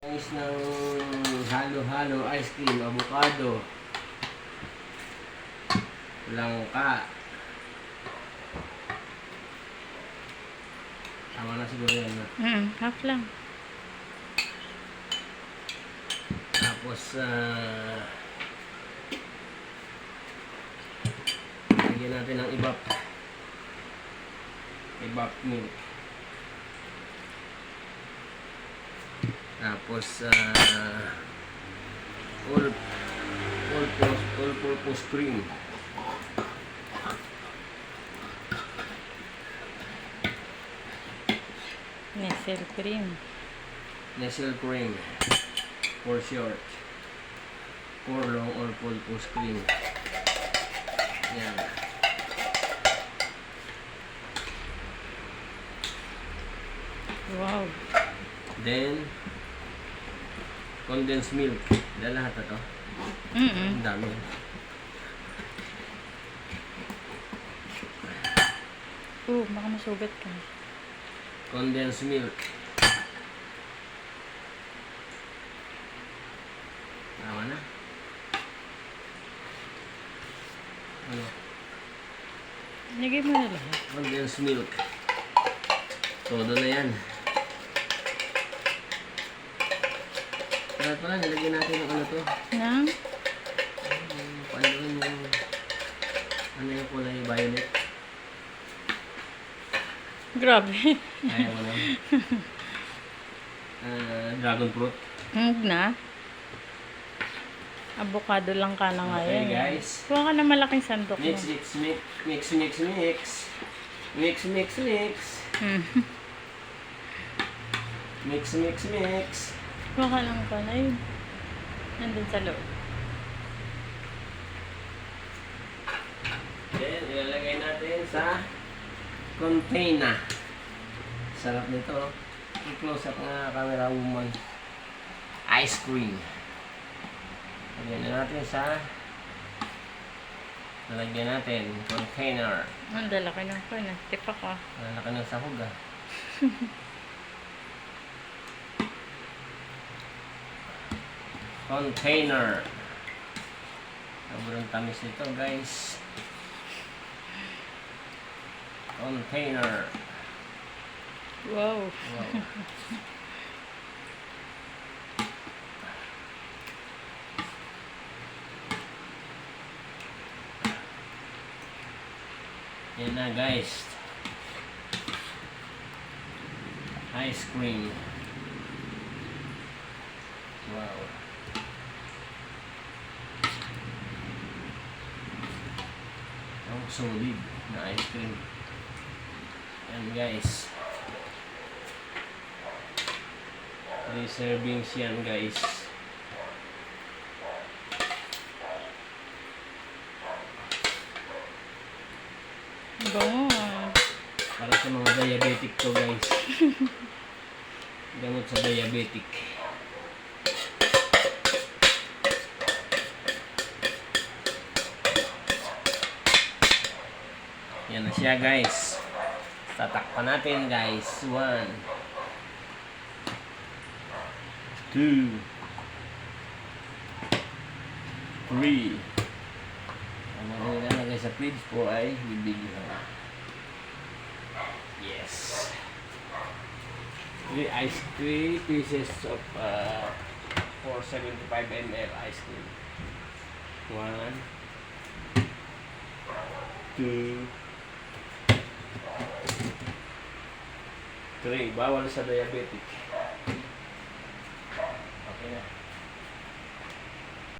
Guys ng halo-halo ice cream, avocado, langka. Tama na siguro yan, no? Half lang. Tapos, lagyan natin ng ibap milk. Tapos, all-purpose cream. Nestle cream. Nestle cream. For short. For long all-purpose cream. Yan. Wow. Then, condensed milk. Dahil lahat na to. Ang dami. Baka masugat ka. Condensed milk. Tama na. Ano? Lagay mo na lahat. Condensed milk. Todo na yan. Kaya pala, nilagyan natin yung ano to. Nang? Paano yung ano yung kulay violet? Grabe. Ayaw mo na. Dragon fruit. Na? Avocado lang ka na ngayon. Okay, guys. Kuha ka na malaking sandok mo. Mix. Mix. Kuha ka lang pa na yun. Nandun sa loob. Then, ilalagay natin sa container. Sarap nito. I-close up nga camera woman. Ice cream. Lagyan na natin sa container. Ang lalaki ng phone. Tipak ko. Lalaki ng sahog ah. Container. Sobrang tamis nito, guys. Container. Wow. Yan na, guys. Ice cream. Wow. Ang solid na ice cream. Yan, guys. 3 servings yan, guys. Bango. Para sa mga diabetic to, guys. Gamot sa diabetic. Yan na siya, guys. Tatakpan natin, guys. 1 2 3. Ang mga nilalagay sa fridge po ay bibigyan. Yes. 3 pieces of 475 ml ice cream. 1 2 3. Bawal sa diabetic. Okay na.